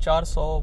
400